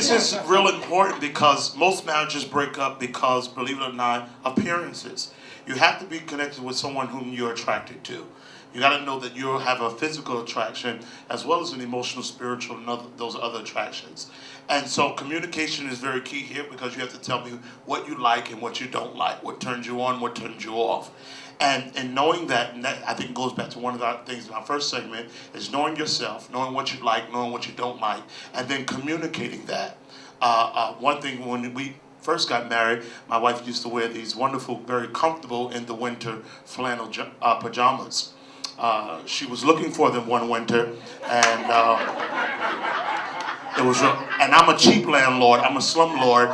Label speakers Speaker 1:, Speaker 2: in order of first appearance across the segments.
Speaker 1: this is real important because most marriages break up because, believe it or not, appearances. You have to be connected with someone whom you're attracted to. You got to know that you have a physical attraction as well as an emotional, spiritual, and those other attractions. And so communication is very key here because you have to tell me what you like and what you don't like, what turns you on, what turns you off. And knowing that, and that I think goes back to one of the things in our first segment, is knowing yourself, knowing what you like, knowing what you don't like, and then communicating that. One thing when we first got married, my wife used to wear these wonderful, very comfortable in the winter flannel pajamas. She was looking for them one winter, and it was. And I'm a cheap landlord. I'm a slumlord.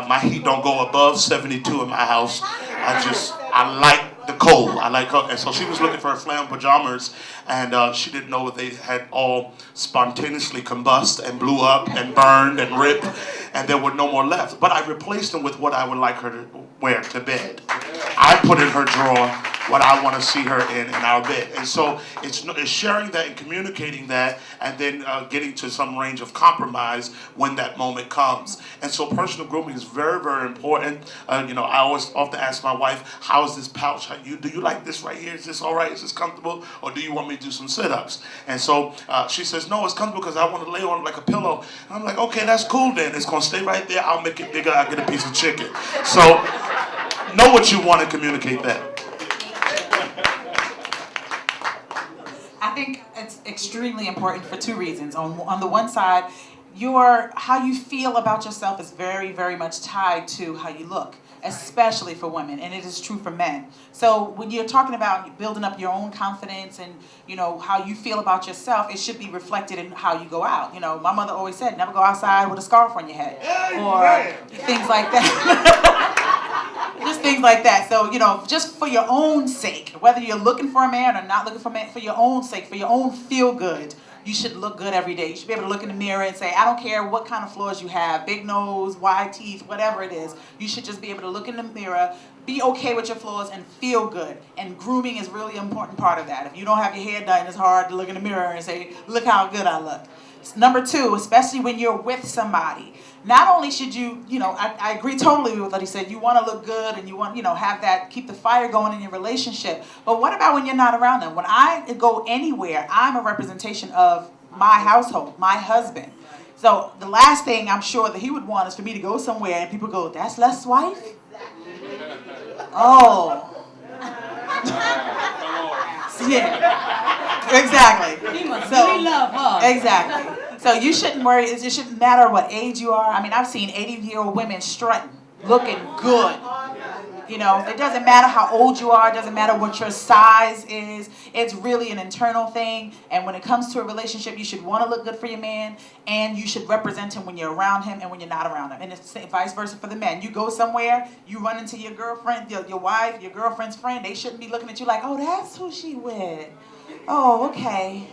Speaker 1: My heat don't go above 72 in my house. I like the cold. I like her, and so she was looking for her flannel pajamas, and she didn't know that they had all spontaneously combust and blew up and burned and ripped, and there were no more left. But I replaced them with what I would like her to wear to bed. I put in her drawer what I want to see her in our bed. And so it's sharing that and communicating that, and then getting to some range of compromise when that moment comes. And so personal grooming is very, very important. I always often ask my wife, how is this pouch? Do you like this right here? Is this all right? Is this comfortable? Or do you want me to do some sit-ups? And so she says, no, it's comfortable because I want to lay on it like a pillow. And I'm like, okay, that's cool then. It's going to stay right there. I'll make it bigger. I'll get a piece of chicken. So know what you want to communicate that.
Speaker 2: I think it's extremely important for two reasons. On the one side, how you feel about yourself is very, very much tied to how you look, especially for women, and it is true for men. So when you're talking about building up your own confidence and how you feel about yourself, it should be reflected in how you go out. My mother always said, never go outside with a scarf on your head, or things like that. Just things like that. So, just for your own sake, whether you're looking for a man or not looking for a man, for your own sake, for your own feel good, you should look good every day. You should be able to look in the mirror and say, I don't care what kind of flaws you have, big nose, wide teeth, whatever it is. You should just be able to look in the mirror, be okay with your flaws, and feel good. And grooming is really an important part of that. If you don't have your hair done, it's hard to look in the mirror and say, look how good I look. Number two, especially when you're with somebody, not only should you, I agree totally with what he said. You want to look good and you want, have that, keep the fire going in your relationship. But what about when you're not around them? When I go anywhere, I'm a representation of my household, my husband. So the last thing I'm sure that he would want is for me to go somewhere and people go, that's Les' wife? Oh. Yeah, exactly.
Speaker 3: He must really love her.
Speaker 2: Exactly. So you shouldn't worry. It shouldn't matter what age you are. I mean, I've seen 80-year-old women strutting, looking good. It doesn't matter how old you are. It doesn't matter what your size is. It's really an internal thing. And when it comes to a relationship, you should want to look good for your man, and you should represent him when you're around him and when you're not around him. And it's vice versa for the men. You go somewhere, you run into your girlfriend, your wife, your girlfriend's friend. They shouldn't be looking at you like, oh, that's who she with. Oh, okay.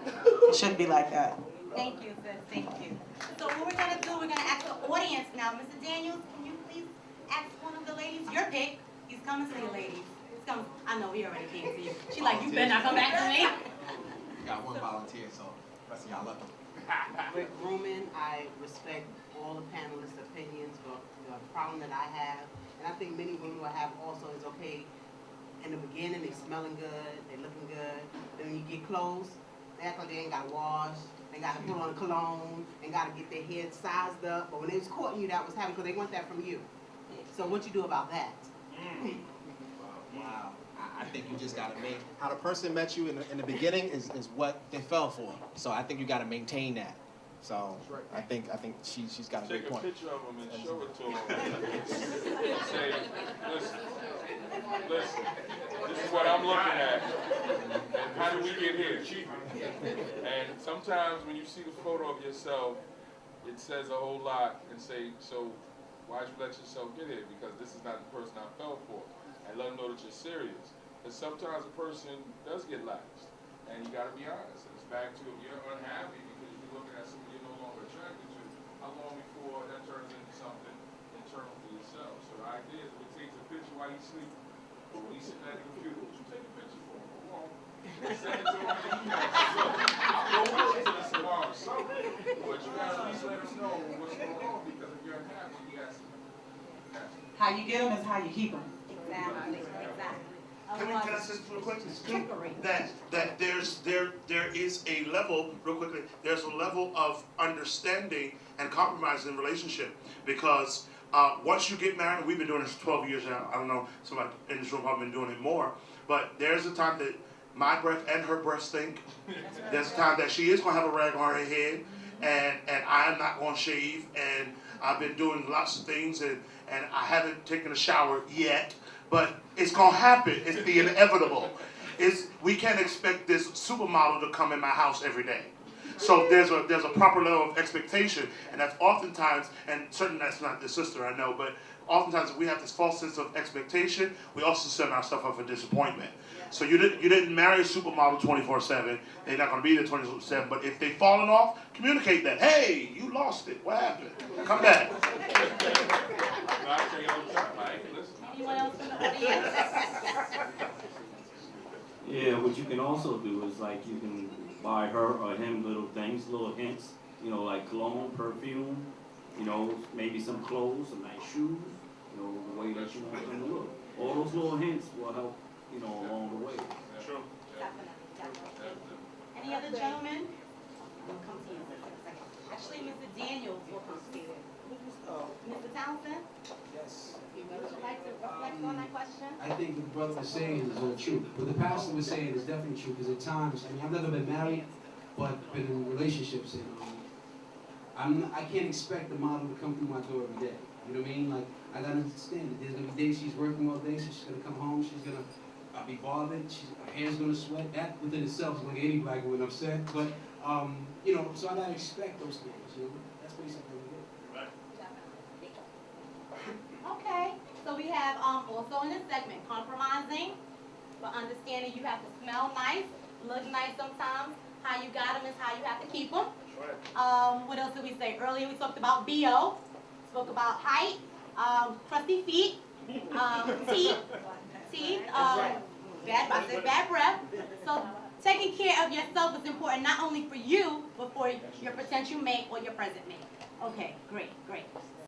Speaker 2: It shouldn't be like that.
Speaker 4: Thank you, sis. Thank you. So what we're going to do, we're going to ask the audience now. Mr. Daniels, can you please ask one of the ladies your pick? He's coming to you, ladies. He's coming. I know he already came to you. She like, you better not come back to me.
Speaker 5: We got one volunteer, so rest of y'all lucky.
Speaker 6: With grooming, I respect all the panelists' opinions, but the problem that I have, and I think many women will have also, is okay, in the beginning, they smelling good, they looking good. Then when you get close, they act like they ain't got to wash, they got to put on cologne, they got to get their hair sized up. But when they was courting you, that was happening because they want that from you. So what you do about that?
Speaker 5: Wow. I think you just got to how the person met you in the beginning is what they fell for. So I think you got to maintain that. So I think she's got a great point.
Speaker 7: Take a picture of them and show it to them. Say, listen, this is what I'm looking at. And how did we get here? And sometimes when you see the photo of yourself, it says a whole lot and say, so why'd you let yourself get here? Because this is not the person I fell for. And let them know that you're serious. Because sometimes a person does get lapsed. And you got to be honest. And it's back to if you're unhappy because you're looking at something you're no longer attracted to, how long before that turns into something internal for yourself? So the idea is if it takes a picture while he's sleeping, or when he's sitting at the computer, what you take a picture for him? Go on. Send it to him in email. Look, I'll go with you to this tomorrow or something. But you got to at least let him know what's going on.
Speaker 2: How you get them is how you keep them.
Speaker 4: Exactly.
Speaker 1: Can I say this real quick?
Speaker 4: Trickery.
Speaker 1: That there is a level, real quickly, there's a level of understanding and compromise in relationship, because once you get married, we've been doing this 12 years now. I don't know, somebody in this room probably been doing it more, but there's a time that my breath and her breath stink. There's a time that she is going to have a rag on her head, and I'm not going to shave, and I've been doing lots of things, and I haven't taken a shower yet. But it's going to happen. It's the inevitable. We can't expect this supermodel to come in my house every day. So there's a proper level of expectation, and that's oftentimes, and certainly that's not the sister, I know, but oftentimes we have this false sense of expectation. We also set ourselves up for disappointment. So you didn't marry a supermodel 24/7. They're not going to be there 24/7. But if they've fallen off, communicate that. Hey, you lost it. What happened? Come back.
Speaker 7: I tell you all the time, I ain't listening.
Speaker 4: Anyone else from the audience?
Speaker 3: Yeah, what you can also do is like you can buy her or him little things, little hints, you know, like cologne, perfume, you know, maybe some clothes, some nice shoes, you know, the way that you want them to look. All those little hints will help, you know, along the way.
Speaker 7: Sure.
Speaker 4: Definitely. Any other gentlemen? We'll come to you in a second. Actually, Mr. Daniels will come to you. Mr. Townsend,
Speaker 8: Yes.
Speaker 4: would you like to reflect on that question?
Speaker 8: I think what the brother was saying is all true. What the pastor was saying is definitely true, because at times, I mean, I've never been married, but been in relationships, and I can't expect the model to come through my door every day. You know what I mean? Like, I gotta understand that there's gonna be days she's working all day, so she's gonna come home, she's gonna be bothered, her hair's gonna sweat. That within itself is gonna get any black woman upset. But, you know, so I gotta expect those things, you know? That's basically what it is.
Speaker 4: Okay, so we have also in this segment, compromising, but understanding you have to smell nice, look nice sometimes. How you got them is how you have to keep them. What else did we say? Earlier we talked about BO, spoke about height, crusty feet, teeth, bad breath. So taking care of yourself is important not only for you, but for your potential mate or your present mate. Okay, great.